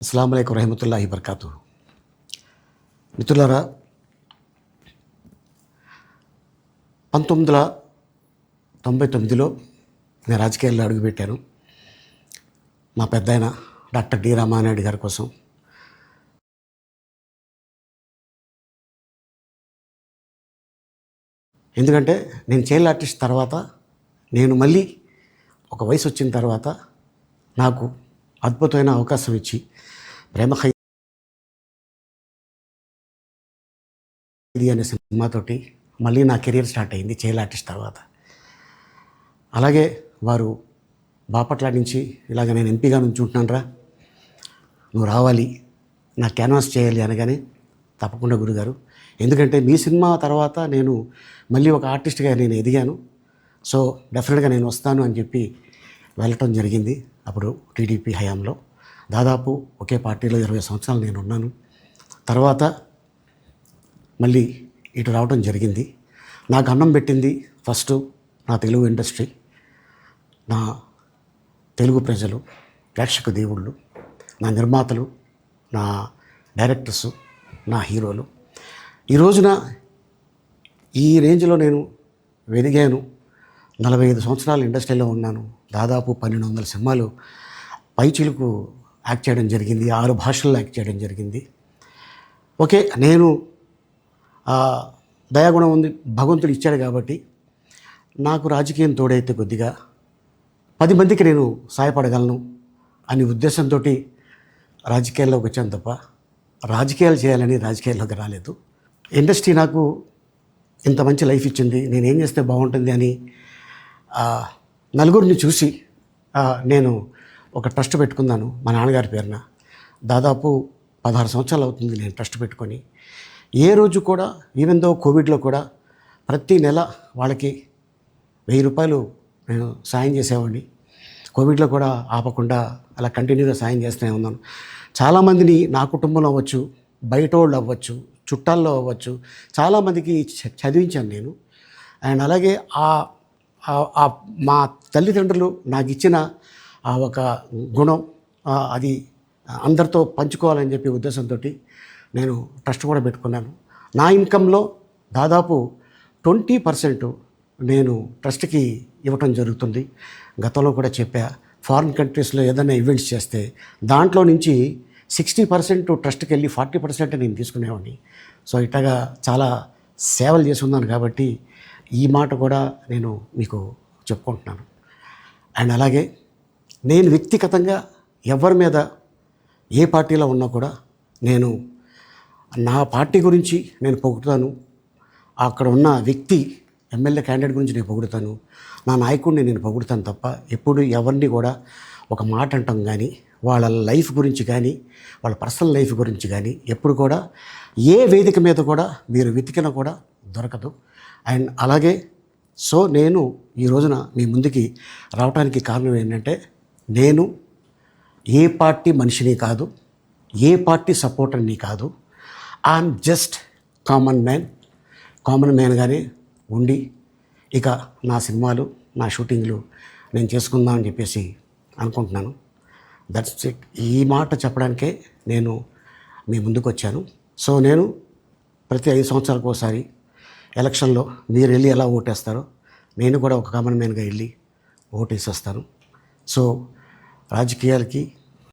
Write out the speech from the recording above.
అస్సలాము అలైకుం రహమతుల్లాహి బర్కాతు. మిత్రులారా, 1999లో నేను రాజకీయాల్లో అడుగుపెట్టాను. మా పెద్దాయన డాక్టర్ డి రామానాయుడు గారి కోసం. ఎందుకంటే నేను చైల్డ్ ఆర్టిస్ట్ తర్వాత నేను మళ్ళీ ఒక వయసు వచ్చిన తర్వాత నాకు అద్భుతమైన అవకాశం ఇచ్చి ప్రేమ ఖైదీ అనే సినిమాతోటి మళ్ళీ నా కెరీర్ స్టార్ట్ అయింది చైల్డ్ ఆర్టిస్ట్ తర్వాత. అలాగే వారు బాపట్ల నుంచి ఇలాగ నేను ఎంపీగా నుంచుంటున్నాను రా, నువ్వు రావాలి, నా క్యాన్వాస్ చేయాలి అనగానే తప్పకుండా గురుగారు, ఎందుకంటే మీ సినిమా తర్వాత నేను మళ్ళీ ఒక ఆర్టిస్ట్గా నేను ఎదిగాను, సో డెఫినెట్గా నేను వస్తాను అని చెప్పి వెళ్ళటం జరిగింది. అప్పుడు టీడీపీ హయాంలో దాదాపు ఒకే పార్టీలో 20 సంవత్సరాలు నేను ఉన్నాను. తర్వాత మళ్ళీ ఇటు రావడం జరిగింది. నాకు అన్నం పెట్టింది ఫస్ట్ నా తెలుగు ఇండస్ట్రీ, నా తెలుగు ప్రజలు, ప్రేక్షక దేవుళ్ళు, నా నిర్మాతలు, నా డైరెక్టర్సు, నా హీరోలు. ఈ రోజున ఈ రేంజ్లో నేను వెదిగాను. 45 సంవత్సరాలు ఇండస్ట్రీలో ఉన్నాను. దాదాపు 1200 సినిమాలు పైచిలుకు యాక్ట్ చేయడం జరిగింది. 6 భాషల్లో యాక్ట్ చేయడం జరిగింది. ఓకే, నేను దయాగుణం ఉంది, భగవంతుడు ఇచ్చాడు కాబట్టి నాకు రాజకీయం తోడైతే కొద్దిగా 10 మందికి నేను సహాయపడగలను అనే ఉద్దేశంతో రాజకీయాల్లోకి వచ్చాను తప్ప రాజకీయాలు చేయాలని రాజకీయాల్లోకి రాలేదు. ఇండస్ట్రీ నాకు ఇంత మంచి లైఫ్ ఇచ్చింది, నేనేం చేస్తే బాగుంటుంది అని నలుగురిని చూసి నేను ఒక ట్రస్ట్ పెట్టుకున్నాను మా నాన్నగారి పేరున. దాదాపు 16 సంవత్సరాలు అవుతుంది నేను ట్రస్ట్ పెట్టుకొని. ఏ రోజు కూడా, ఈవెన్ దో కోవిడ్లో కూడా ప్రతి నెల వాళ్ళకి 1000 రూపాయలు నేను సాయం చేసేవాడిని. కోవిడ్లో కూడా ఆపకుండా అలా కంటిన్యూగా సాయం చేస్తూనే ఉన్నాను. చాలామందిని నా కుటుంబంలో అవ్వచ్చు, బయట వాళ్ళు అవ్వచ్చు, చుట్టాల్లో అవ్వచ్చు, చాలామందికి చదివించాను నేను. అండ్ అలాగే మా తల్లిదండ్రులు నాకు ఇచ్చిన ఆ ఒక గుణం అది అందరితో పంచుకోవాలని చెప్పి ఉద్దేశంతో నేను ట్రస్ట్ కూడా పెట్టుకున్నాను. నా ఇన్కంలో దాదాపు 20% నేను ట్రస్ట్కి ఇవ్వటం జరుగుతుంది. గతంలో కూడా చెప్పా, ఫారిన్ కంట్రీస్లో ఏదైనా ఈవెంట్స్ చేస్తే దాంట్లో నుంచి 60% ట్రస్ట్కి వెళ్ళి 40% నేను తీసుకునేవాడిని. సో ఇట్లాగా చాలా సేవలు చేసి ఉన్నాను కాబట్టి ఈ మాట కూడా నేను మీకు చెప్పుకుంటున్నాను. అండ్ అలాగే నేను వ్యక్తిగతంగా ఎవరి మీద ఏ పార్టీలో ఉన్నా కూడా నేను నా పార్టీ గురించి నేను పొగుడుతాను, అక్కడ ఉన్న వ్యక్తి ఎమ్మెల్యే క్యాండిడేట్ గురించి నేను పొగుడుతాను, నా నాయకుడిని నేను పొగుడుతాను తప్ప ఎప్పుడు ఎవరిని కూడా ఒక మాట అంటాం కానీ వాళ్ళ లైఫ్ గురించి కానీ వాళ్ళ పర్సనల్ లైఫ్ గురించి కానీ ఎప్పుడు కూడా ఏ వేదిక మీద కూడా మీరు వెతికినా కూడా దొరకదు. అండ్ అలాగే సో నేను ఈ రోజున మీ ముందుకి రావడానికి కారణం ఏంటంటే, నేను ఏ పార్టీ మనిషిని కాదు, ఏ పార్టీ సపోర్టర్ని కాదు, ఐఎమ్ జస్ట్ కామన్ మ్యాన్గానే ఉండి ఇక నా సినిమాలు, నా షూటింగ్లు నేను చేసుకుందామని చెప్పేసి అనుకుంటున్నాను. That's it. ఈ మాట చెప్పడానికే నేను మీ ముందుకు వచ్చాను. సో నేను ప్రతి 5 సంవత్సరాలకు ఒకసారి ఎలక్షన్లో మీరు వెళ్ళి ఎలా ఓటేస్తారో నేను కూడా ఒక కామన్ మ్యాన్గా వెళ్ళి ఓటేసి వస్తాను. సో రాజకీయాలకి